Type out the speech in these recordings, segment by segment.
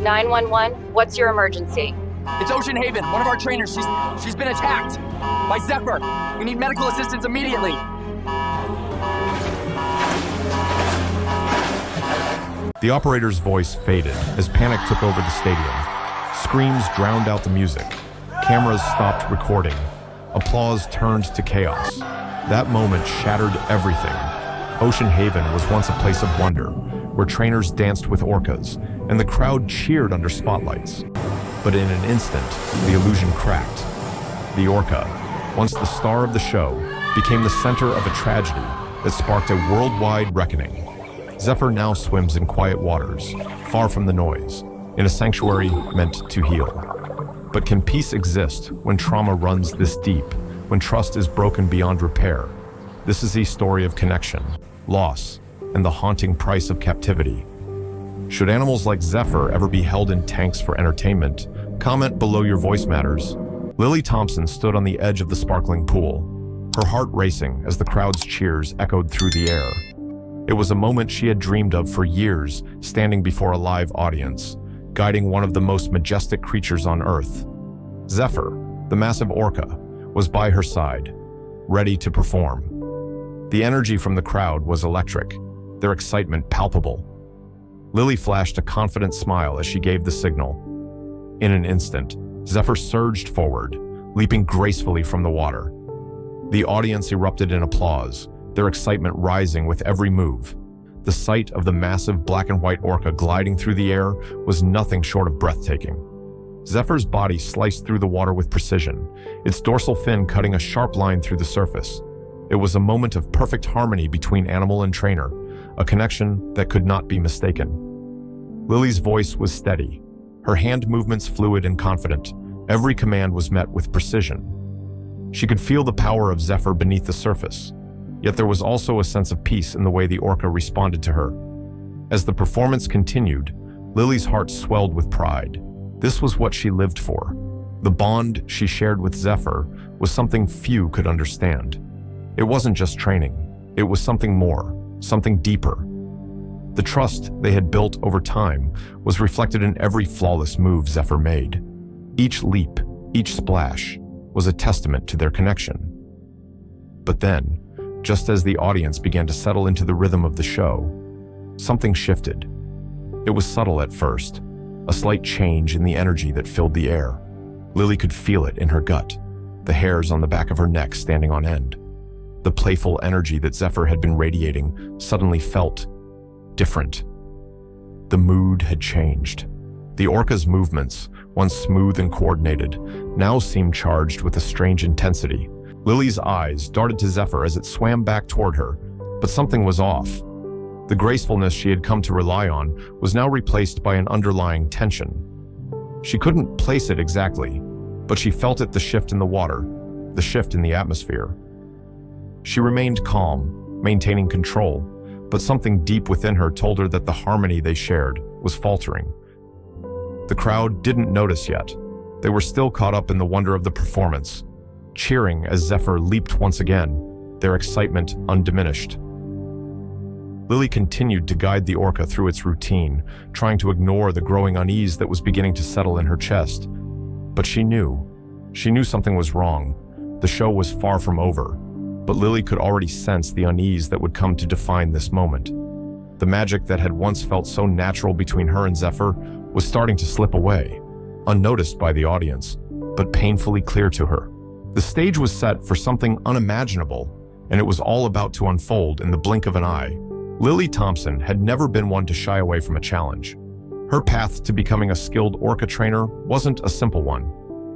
911, what's your emergency? It's Ocean Haven. One of our trainers, she's been attacked by Zephyr. We need medical assistance immediately. The operator's voice faded as panic took over the stadium. Screams drowned out the music. Cameras stopped recording. Applause turned to chaos. That moment shattered everything. Ocean Haven was once a place of wonder, where trainers danced with orcas, and the crowd cheered under spotlights. But in an instant, the illusion cracked. The Orca, once the star of the show, became the center of a tragedy that sparked a worldwide reckoning. Zephyr now swims in quiet waters, far from the noise, in a sanctuary meant to heal. But can peace exist when trauma runs this deep, when trust is broken beyond repair? This is a story of connection, loss, and the haunting price of captivity. Should animals like Zephyr ever be held in tanks for entertainment? Comment below, your voice matters. Lily Thompson stood on the edge of the sparkling pool, her heart racing as the crowd's cheers echoed through the air. It was a moment she had dreamed of for years, standing before a live audience, guiding one of the most majestic creatures on Earth. Zephyr, the massive orca, was by her side, ready to perform. The energy from the crowd was electric, their excitement palpable. Lily flashed a confident smile as she gave the signal. In an instant, Zephyr surged forward, leaping gracefully from the water. The audience erupted in applause, their excitement rising with every move. The sight of the massive black and white orca gliding through the air was nothing short of breathtaking. Zephyr's body sliced through the water with precision, its dorsal fin cutting a sharp line through the surface. It was a moment of perfect harmony between animal and trainer, a connection that could not be mistaken. Lily's voice was steady, her hand movements fluid and confident. Every command was met with precision. She could feel the power of Zephyr beneath the surface, yet there was also a sense of peace in the way the orca responded to her. As the performance continued, Lily's heart swelled with pride. This was what she lived for. The bond she shared with Zephyr was something few could understand. It wasn't just training, it was something more, something deeper. The trust they had built over time was reflected in every flawless move Zephyr made. Each leap, each splash, was a testament to their connection. But then, just as the audience began to settle into the rhythm of the show, something shifted. It was subtle at first, a slight change in the energy that filled the air. Lily could feel it in her gut, the hairs on the back of her neck standing on end. The playful energy that Zephyr had been radiating suddenly felt different. The mood had changed. The orca's movements, once smooth and coordinated, now seemed charged with a strange intensity. Lily's eyes darted to Zephyr as it swam back toward her, but something was off. The gracefulness she had come to rely on was now replaced by an underlying tension. She couldn't place it exactly, but she felt it: the shift in the water, the shift in the atmosphere. She remained calm, maintaining control, but something deep within her told her that the harmony they shared was faltering. The crowd didn't notice yet. They were still caught up in the wonder of the performance, cheering as Zephyr leaped once again, their excitement undiminished. Lily continued to guide the orca through its routine, trying to ignore the growing unease that was beginning to settle in her chest. But she knew something was wrong. The show was far from over, but Lily could already sense the unease that would come to define this moment. The magic that had once felt so natural between her and Zephyr was starting to slip away, unnoticed by the audience, but painfully clear to her. The stage was set for something unimaginable, and it was all about to unfold in the blink of an eye. Lily Thompson had never been one to shy away from a challenge. Her path to becoming a skilled orca trainer wasn't a simple one.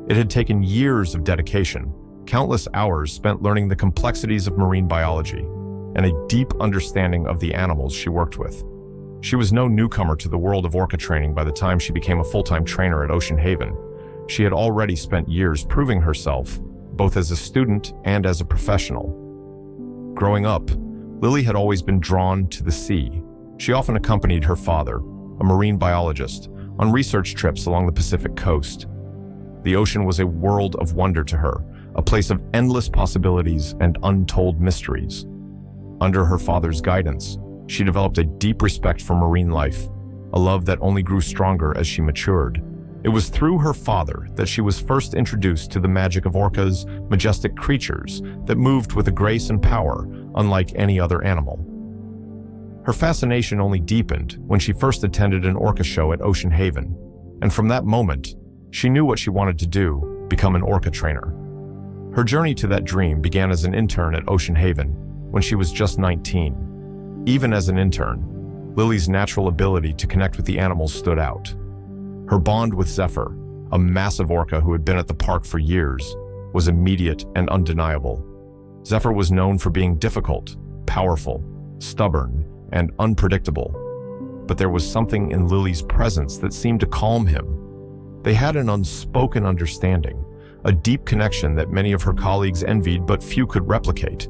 It had taken years of dedication, countless hours spent learning the complexities of marine biology, and a deep understanding of the animals she worked with. She was no newcomer to the world of orca training by the time she became a full-time trainer at Ocean Haven. She had already spent years proving herself, both as a student and as a professional. Growing up, Lily had always been drawn to the sea. She often accompanied her father, a marine biologist, on research trips along the Pacific coast. The ocean was a world of wonder to her, a place of endless possibilities and untold mysteries. Under her father's guidance, she developed a deep respect for marine life, a love that only grew stronger as she matured. It was through her father that she was first introduced to the magic of orcas, majestic creatures that moved with a grace and power unlike any other animal. Her fascination only deepened when she first attended an orca show at Ocean Haven, and from that moment, she knew what she wanted to do: become an orca trainer. Her journey to that dream began as an intern at Ocean Haven when she was just 19. Even as an intern, Lily's natural ability to connect with the animals stood out. Her bond with Zephyr, a massive orca who had been at the park for years, was immediate and undeniable. Zephyr was known for being difficult, powerful, stubborn, and unpredictable. But there was something in Lily's presence that seemed to calm him. They had an unspoken understanding, a deep connection that many of her colleagues envied but few could replicate.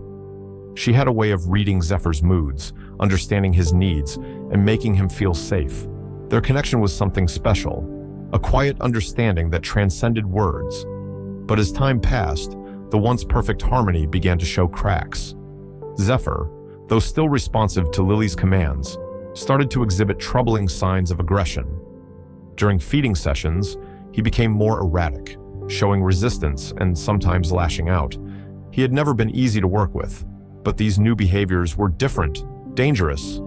She had a way of reading Zephyr's moods, understanding his needs, and making him feel safe. Their connection was something special, a quiet understanding that transcended words. But as time passed, the once perfect harmony began to show cracks. Zephyr, though still responsive to Lily's commands, started to exhibit troubling signs of aggression. During feeding sessions, he became more erratic, showing resistance and sometimes lashing out. He had never been easy to work with, but these new behaviors were different, dangerous.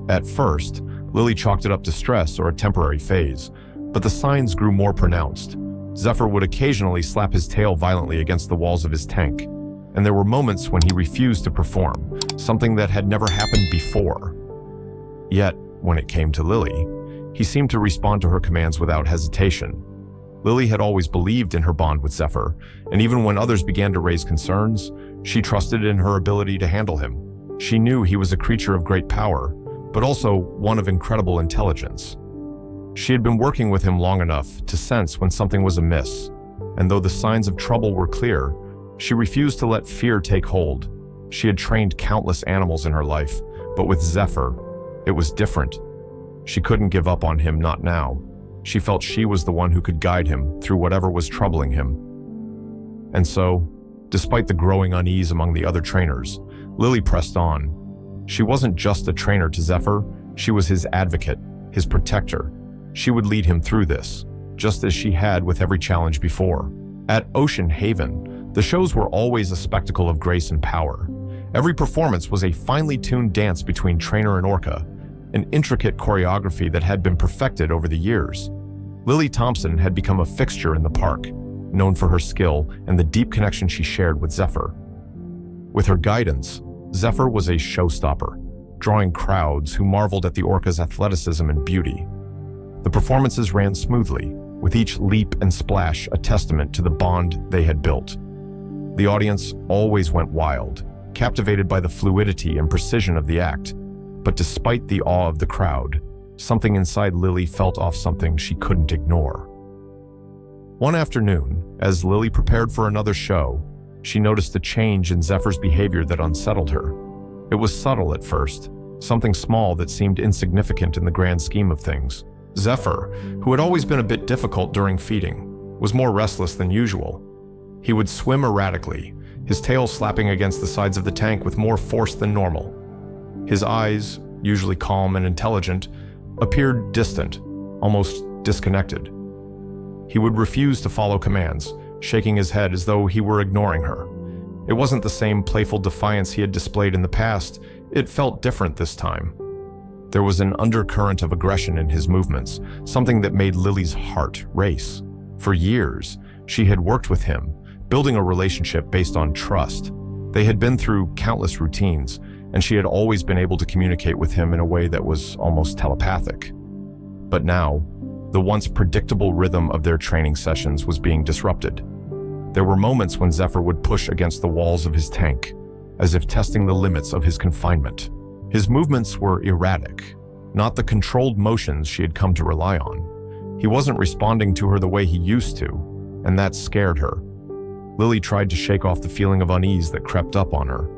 At first, Lily chalked it up to stress or a temporary phase, but the signs grew more pronounced. Zephyr would occasionally slap his tail violently against the walls of his tank, and there were moments when he refused to perform, something that had never happened before. Yet, when it came to Lily, he seemed to respond to her commands without hesitation. Lily had always believed in her bond with Zephyr, and even when others began to raise concerns, she trusted in her ability to handle him. She knew he was a creature of great power, but also one of incredible intelligence. She had been working with him long enough to sense when something was amiss, and though the signs of trouble were clear, she refused to let fear take hold. She had trained countless animals in her life, but with Zephyr, it was different. She couldn't give up on him, not now. She felt she was the one who could guide him through whatever was troubling him. And so, despite the growing unease among the other trainers, Lily pressed on. She wasn't just a trainer to Zephyr, she was his advocate, his protector. She would lead him through this, just as she had with every challenge before. At Ocean Haven, the shows were always a spectacle of grace and power. Every performance was a finely tuned dance between trainer and orca, an intricate choreography that had been perfected over the years. Lily Thompson had become a fixture in the park, known for her skill and the deep connection she shared with Zephyr. With her guidance, Zephyr was a showstopper, drawing crowds who marveled at the orca's athleticism and beauty. The performances ran smoothly, with each leap and splash a testament to the bond they had built. The audience always went wild, captivated by the fluidity and precision of the act. But despite the awe of the crowd, something inside Lily felt off, something she couldn't ignore. One afternoon, as Lily prepared for another show, she noticed a change in Zephyr's behavior that unsettled her. It was subtle at first, something small that seemed insignificant in the grand scheme of things. Zephyr, who had always been a bit difficult during feeding, was more restless than usual. He would swim erratically, his tail slapping against the sides of the tank with more force than normal. His eyes, usually calm and intelligent, appeared distant, almost disconnected. He would refuse to follow commands, shaking his head as though he were ignoring her. It wasn't the same playful defiance he had displayed in the past. It felt different this time. There was an undercurrent of aggression in his movements, something that made Lily's heart race. For years, she had worked with him, building a relationship based on trust. They had been through countless routines, and she had always been able to communicate with him in a way that was almost telepathic. But now, the once predictable rhythm of their training sessions was being disrupted. There were moments when Zephyr would push against the walls of his tank, as if testing the limits of his confinement. His movements were erratic, not the controlled motions she had come to rely on. He wasn't responding to her the way he used to, and that scared her. Lily tried to shake off the feeling of unease that crept up on her.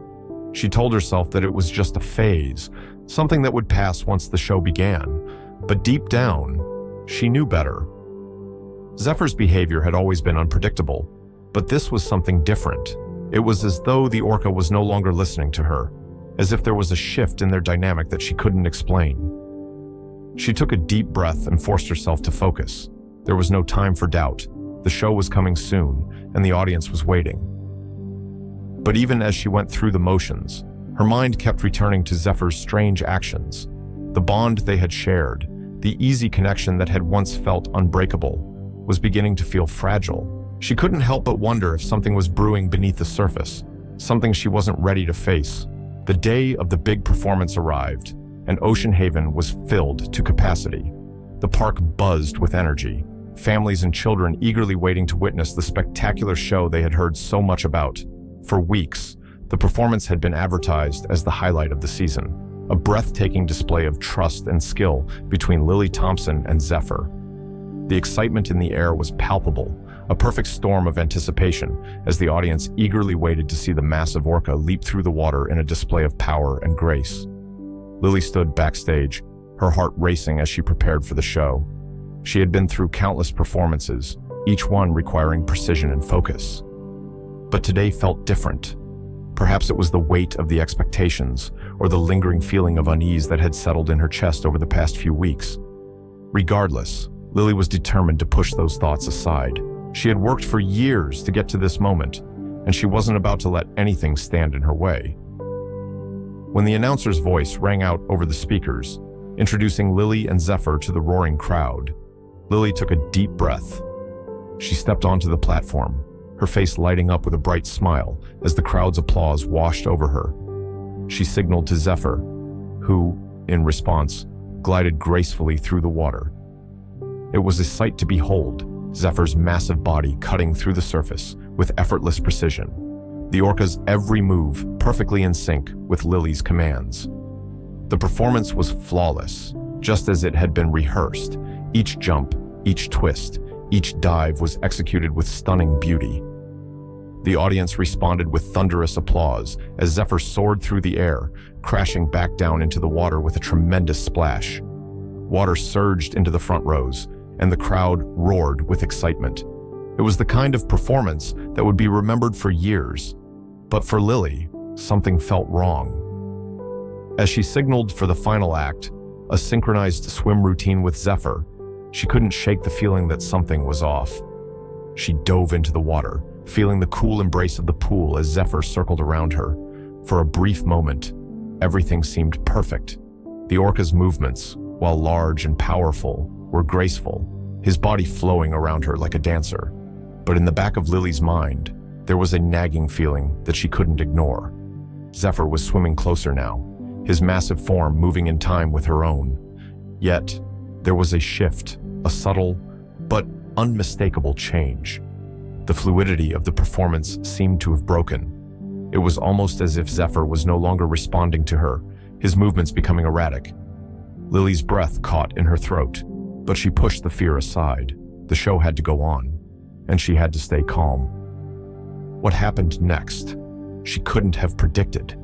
She told herself that it was just a phase, something that would pass once the show began, but deep down, she knew better. Zephyr's behavior had always been unpredictable, but this was something different. It was as though the orca was no longer listening to her, as if there was a shift in their dynamic that she couldn't explain. She took a deep breath and forced herself to focus. There was no time for doubt. The show was coming soon, and the audience was waiting. But even as she went through the motions, her mind kept returning to Zephyr's strange actions. The bond they had shared, the easy connection that had once felt unbreakable, was beginning to feel fragile. She couldn't help but wonder if something was brewing beneath the surface, something she wasn't ready to face. The day of the big performance arrived, and Ocean Haven was filled to capacity. The park buzzed with energy, families and children eagerly waiting to witness the spectacular show they had heard so much about. For weeks, the performance had been advertised as the highlight of the season, a breathtaking display of trust and skill between Lily Thompson and Zephyr. The excitement in the air was palpable, a perfect storm of anticipation as the audience eagerly waited to see the massive Orca leap through the water in a display of power and grace. Lily stood backstage, her heart racing as she prepared for the show. She had been through countless performances, each one requiring precision and focus. But today felt different. Perhaps it was the weight of the expectations or the lingering feeling of unease that had settled in her chest over the past few weeks. Regardless, Lily was determined to push those thoughts aside. She had worked for years to get to this moment, and she wasn't about to let anything stand in her way. When the announcer's voice rang out over the speakers, introducing Lily and Zephyr to the roaring crowd, Lily took a deep breath. She stepped onto the platform, her face lighting up with a bright smile as the crowd's applause washed over her. She signaled to Zephyr, who, in response, glided gracefully through the water. It was a sight to behold, Zephyr's massive body cutting through the surface with effortless precision, the Orca's every move perfectly in sync with Lily's commands. The performance was flawless, just as it had been rehearsed. Each jump, each twist, each dive was executed with stunning beauty. The audience responded with thunderous applause as Zephyr soared through the air, crashing back down into the water with a tremendous splash. Water surged into the front rows, and the crowd roared with excitement. It was the kind of performance that would be remembered for years. But for Lily, something felt wrong. As she signaled for the final act, a synchronized swim routine with Zephyr, she couldn't shake the feeling that something was off. She dove into the water, feeling the cool embrace of the pool as Zephyr circled around her. For a brief moment, everything seemed perfect. The Orca's movements, while large and powerful, were graceful, his body flowing around her like a dancer. But in the back of Lily's mind, there was a nagging feeling that she couldn't ignore. Zephyr was swimming closer now, his massive form moving in time with her own. Yet, there was a shift, a subtle but unmistakable change. The fluidity of the performance seemed to have broken. It was almost as if Zephyr was no longer responding to her, his movements becoming erratic. Lily's breath caught in her throat, but she pushed the fear aside. The show had to go on, and she had to stay calm. What happened next? She couldn't have predicted.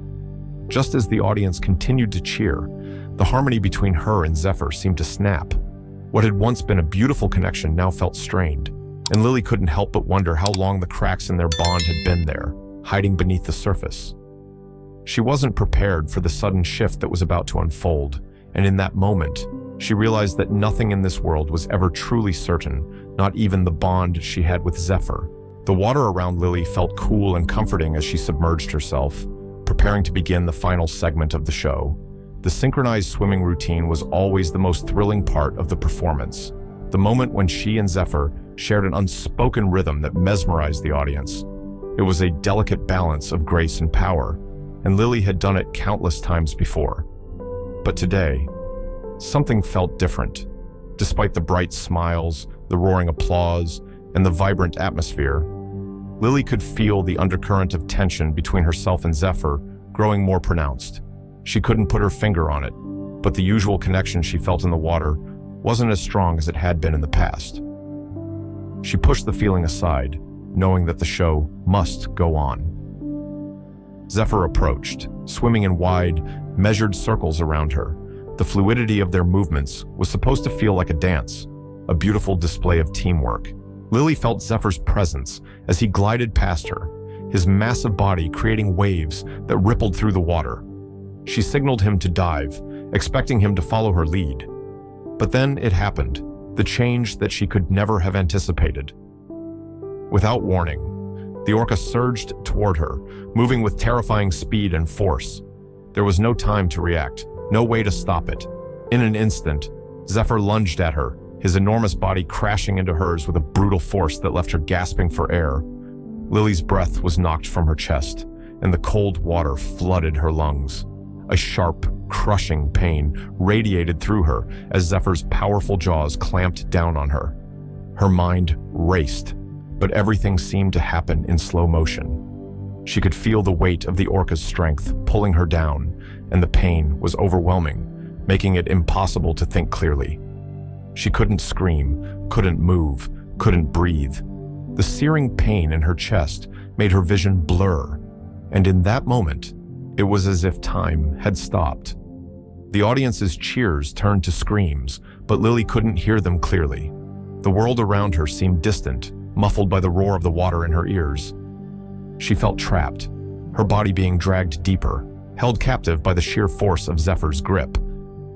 Just as the audience continued to cheer, the harmony between her and Zephyr seemed to snap. What had once been a beautiful connection now felt strained, and Lily couldn't help but wonder how long the cracks in their bond had been there, hiding beneath the surface. She wasn't prepared for the sudden shift that was about to unfold, and in that moment, she realized that nothing in this world was ever truly certain, not even the bond she had with Zephyr. The water around Lily felt cool and comforting as she submerged herself, preparing to begin the final segment of the show. The synchronized swimming routine was always the most thrilling part of the performance, the moment when she and Zephyr shared an unspoken rhythm that mesmerized the audience. It was a delicate balance of grace and power, and Lily had done it countless times before. But today, something felt different. Despite the bright smiles, the roaring applause, and the vibrant atmosphere, Lily could feel the undercurrent of tension between herself and Zephyr growing more pronounced. She couldn't put her finger on it, but the usual connection she felt in the water wasn't as strong as it had been in the past. She pushed the feeling aside, knowing that the show must go on. Zephyr approached, swimming in wide, measured circles around her. The fluidity of their movements was supposed to feel like a dance, a beautiful display of teamwork. Lily felt Zephyr's presence as he glided past her, his massive body creating waves that rippled through the water. She signaled him to dive, expecting him to follow her lead. But then it happened, the change that she could never have anticipated. Without warning, the Orca surged toward her, moving with terrifying speed and force. There was no time to react, no way to stop it. In an instant, Zephyr lunged at her, his enormous body crashing into hers with a brutal force that left her gasping for air. Lily's breath was knocked from her chest, and the cold water flooded her lungs. A sharp, crushing pain radiated through her as Zephyr's powerful jaws clamped down on her. Her mind raced, but everything seemed to happen in slow motion. She could feel the weight of the Orca's strength pulling her down, and the pain was overwhelming, making it impossible to think clearly. She couldn't scream, couldn't move, couldn't breathe. The searing pain in her chest made her vision blur, and in that moment, it was as if time had stopped. The audience's cheers turned to screams, but Lily couldn't hear them clearly. The world around her seemed distant, muffled by the roar of the water in her ears. She felt trapped, her body being dragged deeper, held captive by the sheer force of Zephyr's grip.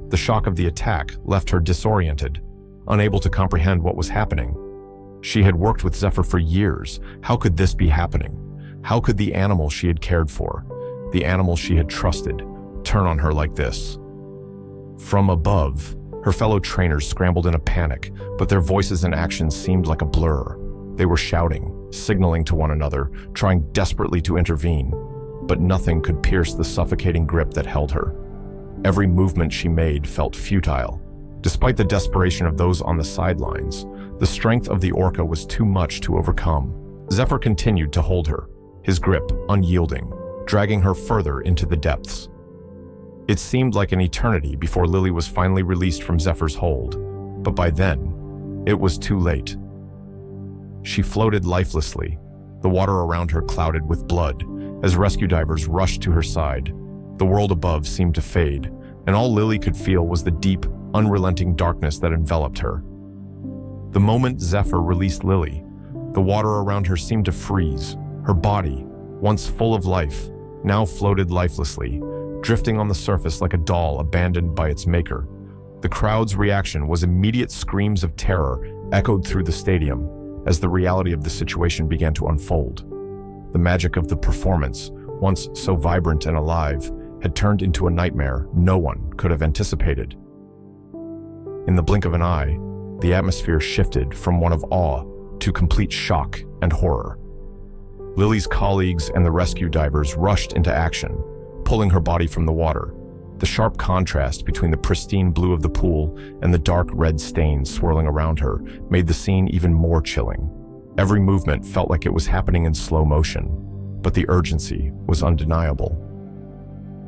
The shock of the attack left her disoriented, unable to comprehend what was happening. She had worked with Zephyr for years. How could this be happening? How could the animal she had cared for, the animal she had trusted, turn on her like this? From above, her fellow trainers scrambled in a panic, but their voices and actions seemed like a blur. They were shouting, signaling to one another, trying desperately to intervene, but nothing could pierce the suffocating grip that held her. Every movement she made felt futile. Despite the desperation of those on the sidelines, the strength of the Orca was too much to overcome. Zephyr continued to hold her, his grip unyielding, dragging her further into the depths. It seemed like an eternity before Lily was finally released from Zephyr's hold, but by then, it was too late. She floated lifelessly, the water around her clouded with blood, as rescue divers rushed to her side. The world above seemed to fade, and all Lily could feel was the deep, unrelenting darkness that enveloped her. The moment Zephyr released Lily, the water around her seemed to freeze. Her body, once full of life, now floated lifelessly, drifting on the surface like a doll abandoned by its maker. The crowd's reaction was immediate screams of terror echoed through the stadium as the reality of the situation began to unfold. The magic of the performance, once so vibrant and alive, had turned into a nightmare no one could have anticipated. In the blink of an eye, the atmosphere shifted from one of awe to complete shock and horror. Lily's colleagues and the rescue divers rushed into action, pulling her body from the water. The sharp contrast between the pristine blue of the pool and the dark red stains swirling around her made the scene even more chilling. Every movement felt like it was happening in slow motion, but the urgency was undeniable.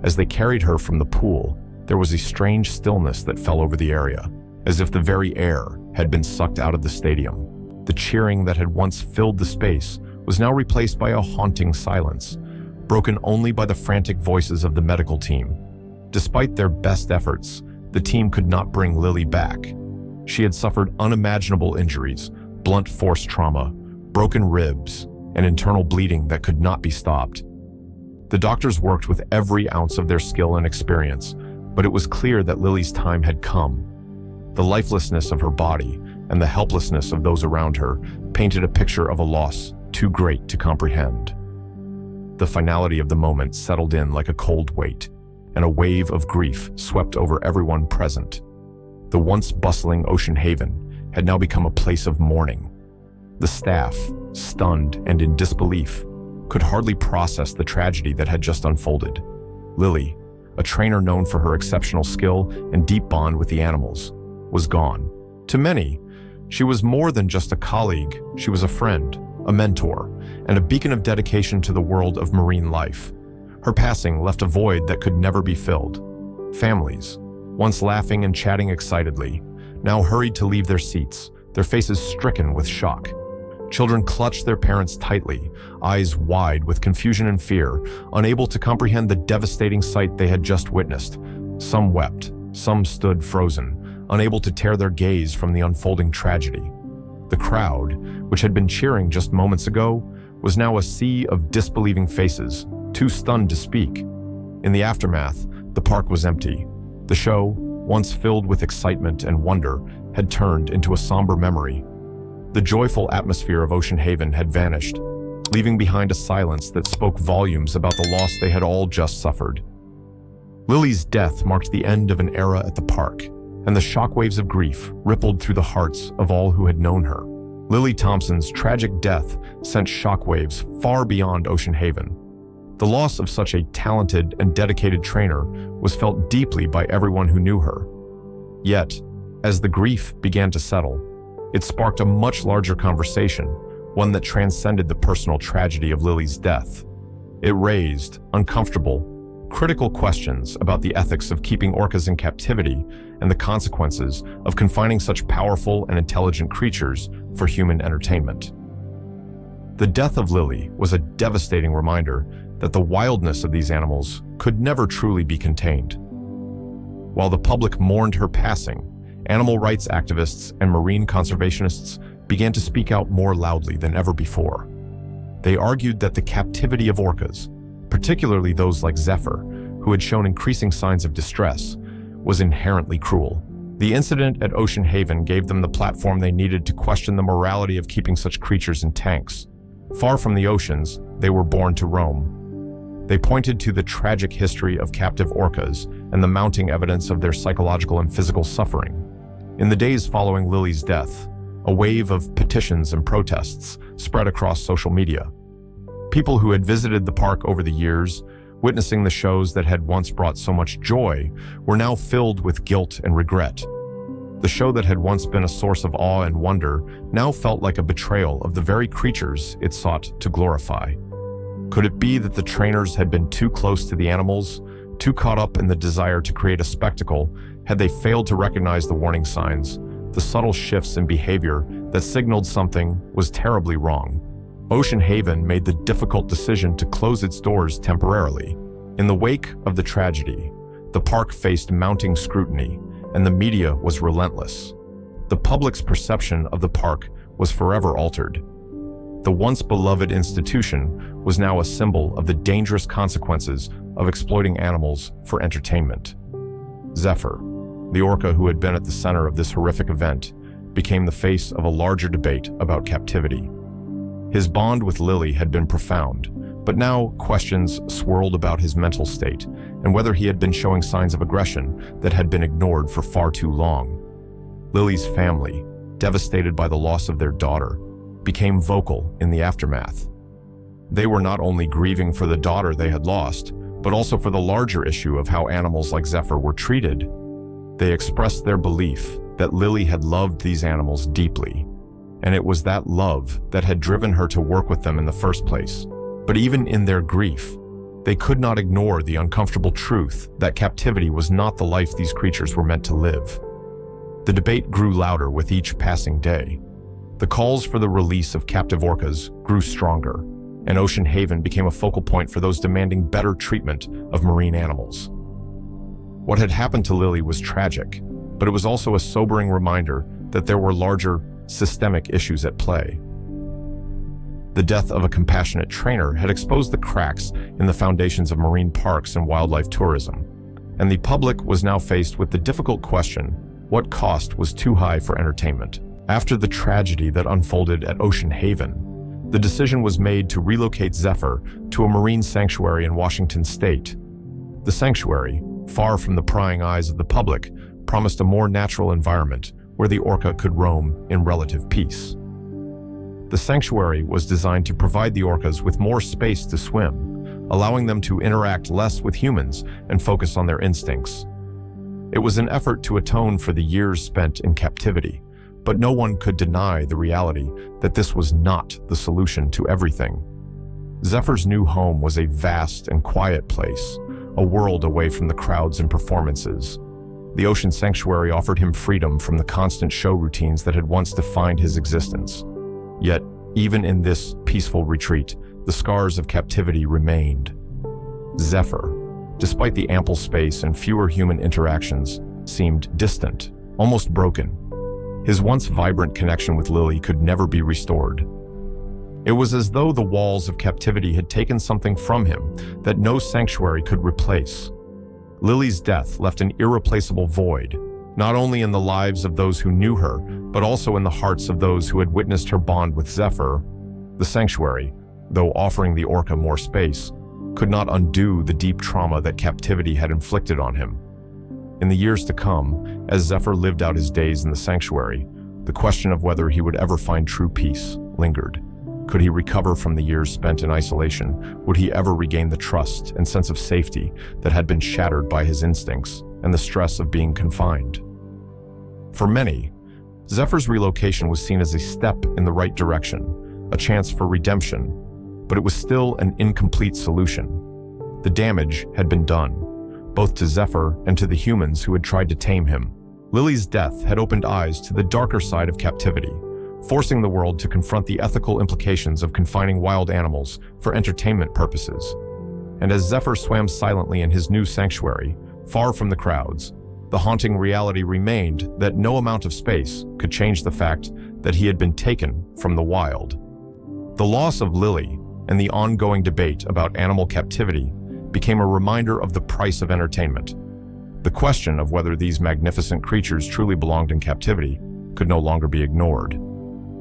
As they carried her from the pool, there was a strange stillness that fell over the area, as if the very air had been sucked out of the stadium. The cheering that had once filled the space was now replaced by a haunting silence, broken only by the frantic voices of the medical team. Despite their best efforts, the team could not bring Lily back. She had suffered unimaginable injuries, blunt force trauma, broken ribs, and internal bleeding that could not be stopped. The doctors worked with every ounce of their skill and experience, but it was clear that Lily's time had come. The lifelessness of her body and the helplessness of those around her painted a picture of a loss too great to comprehend. The finality of the moment settled in like a cold weight, and a wave of grief swept over everyone present. The once bustling ocean haven had now become a place of mourning. The staff, stunned and in disbelief, could hardly process the tragedy that had just unfolded. Lily, a trainer known for her exceptional skill and deep bond with the animals, was gone. To many, she was more than just a colleague. She was a friend, a mentor, and a beacon of dedication to the world of marine life. Her passing left a void that could never be filled. Families, once laughing and chatting excitedly, now hurried to leave their seats, their faces stricken with shock. Children clutched their parents tightly, eyes wide with confusion and fear, unable to comprehend the devastating sight they had just witnessed. Some wept, some stood frozen, unable to tear their gaze from the unfolding tragedy. The crowd, which had been cheering just moments ago, was now a sea of disbelieving faces, too stunned to speak. In the aftermath, the park was empty. The show, once filled with excitement and wonder, had turned into a somber memory. The joyful atmosphere of Ocean Haven had vanished, leaving behind a silence that spoke volumes about the loss they had all just suffered. Lily's death marked the end of an era at the park, and the shockwaves of grief rippled through the hearts of all who had known her. Lily Thompson's tragic death sent shockwaves far beyond Ocean Haven. The loss of such a talented and dedicated trainer was felt deeply by everyone who knew her. Yet, as the grief began to settle, it sparked a much larger conversation, one that transcended the personal tragedy of Lily's death. It raised uncomfortable, critical questions about the ethics of keeping orcas in captivity and the consequences of confining such powerful and intelligent creatures for human entertainment. The death of Lily was a devastating reminder that the wildness of these animals could never truly be contained. While the public mourned her passing, animal rights activists and marine conservationists began to speak out more loudly than ever before. They argued that the captivity of orcas, particularly those like Zephyr, who had shown increasing signs of distress, was inherently cruel. The incident at Ocean Haven gave them the platform they needed to question the morality of keeping such creatures in tanks. Far from the oceans, they were born to roam. They pointed to the tragic history of captive orcas and the mounting evidence of their psychological and physical suffering. In the days following Lily's death, a wave of petitions and protests spread across social media. People who had visited the park over the years, witnessing the shows that had once brought so much joy, were now filled with guilt and regret. The show that had once been a source of awe and wonder now felt like a betrayal of the very creatures it sought to glorify. Could it be that the trainers had been too close to the animals, too caught up in the desire to create a spectacle? Had they failed to recognize the warning signs, the subtle shifts in behavior that signaled something was terribly wrong? Ocean Haven made the difficult decision to close its doors temporarily. In the wake of the tragedy, the park faced mounting scrutiny, and the media was relentless. The public's perception of the park was forever altered. The once beloved institution was now a symbol of the dangerous consequences of exploiting animals for entertainment. Zephyr, the orca who had been at the center of this horrific event, became the face of a larger debate about captivity. His bond with Lily had been profound, but now questions swirled about his mental state and whether he had been showing signs of aggression that had been ignored for far too long. Lily's family, devastated by the loss of their daughter, became vocal in the aftermath. They were not only grieving for the daughter they had lost, but also for the larger issue of how animals like Zephyr were treated. They expressed their belief that Lily had loved these animals deeply, and it was that love that had driven her to work with them in the first place. But even in their grief, they could not ignore the uncomfortable truth that captivity was not the life these creatures were meant to live. The debate grew louder with each passing day. The calls for the release of captive orcas grew stronger, and Ocean Haven became a focal point for those demanding better treatment of marine animals. What had happened to Lily was tragic, but it was also a sobering reminder that there were larger, systemic issues at play. The death of a compassionate trainer had exposed the cracks in the foundations of marine parks and wildlife tourism, and the public was now faced with the difficult question: what cost was too high for entertainment? After the tragedy that unfolded at Ocean Haven, the decision was made to relocate Zephyr to a marine sanctuary in Washington state. The sanctuary, far from the prying eyes of the public, promised a more natural environment where the orca could roam in relative peace. The sanctuary was designed to provide the orcas with more space to swim, allowing them to interact less with humans and focus on their instincts. It was an effort to atone for the years spent in captivity, but no one could deny the reality that this was not the solution to everything. Zephyr's new home was a vast and quiet place, a world away from the crowds and performances. The ocean sanctuary offered him freedom from the constant show routines that had once defined his existence. Yet, even in this peaceful retreat, the scars of captivity remained. Zephyr, despite the ample space and fewer human interactions, seemed distant, almost broken. His once vibrant connection with Lily could never be restored. It was as though the walls of captivity had taken something from him that no sanctuary could replace. Lily's death left an irreplaceable void, not only in the lives of those who knew her, but also in the hearts of those who had witnessed her bond with Zephyr. The sanctuary, though offering the Orca more space, could not undo the deep trauma that captivity had inflicted on him. In the years to come, as Zephyr lived out his days in the sanctuary, the question of whether he would ever find true peace lingered. Could he recover from the years spent in isolation? Would he ever regain the trust and sense of safety that had been shattered by his instincts and the stress of being confined? For many, Zephyr's relocation was seen as a step in the right direction, a chance for redemption, but it was still an incomplete solution. The damage had been done, both to Zephyr and to the humans who had tried to tame him. Lily's death had opened eyes to the darker side of captivity, forcing the world to confront the ethical implications of confining wild animals for entertainment purposes. And as Zephyr swam silently in his new sanctuary, far from the crowds, the haunting reality remained that no amount of space could change the fact that he had been taken from the wild. The loss of Lily and the ongoing debate about animal captivity became a reminder of the price of entertainment. The question of whether these magnificent creatures truly belonged in captivity could no longer be ignored.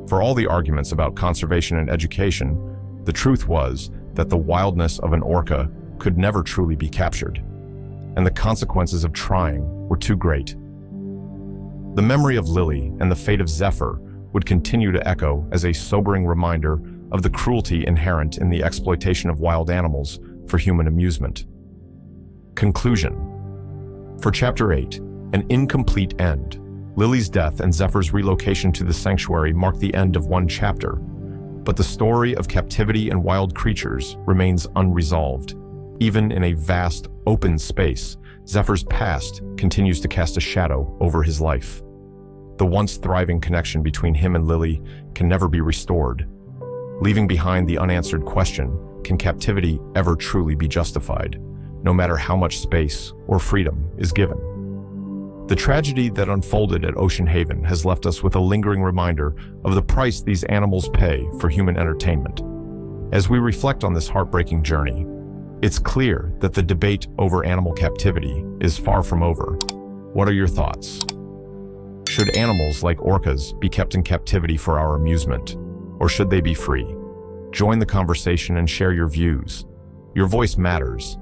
For all the arguments about conservation and education, the truth was that the wildness of an orca could never truly be captured, and the consequences of trying were too great. The memory of Lily and the fate of Zephyr would continue to echo as a sobering reminder of the cruelty inherent in the exploitation of wild animals for human amusement. Conclusion. For Chapter 8, An Incomplete End, Lily's death and Zephyr's relocation to the sanctuary marked the end of one chapter, but the story of captivity and wild creatures remains unresolved. Even in a vast, open space, Zephyr's past continues to cast a shadow over his life. The once thriving connection between him and Lily can never be restored, leaving behind the unanswered question, can captivity ever truly be justified, no matter how much space or freedom is given? The tragedy that unfolded at Ocean Haven has left us with a lingering reminder of the price these animals pay for human entertainment. As we reflect on this heartbreaking journey, it's clear that the debate over animal captivity is far from over. What are your thoughts? Should animals like orcas be kept in captivity for our amusement, or should they be free? Join the conversation and share your views. Your voice matters,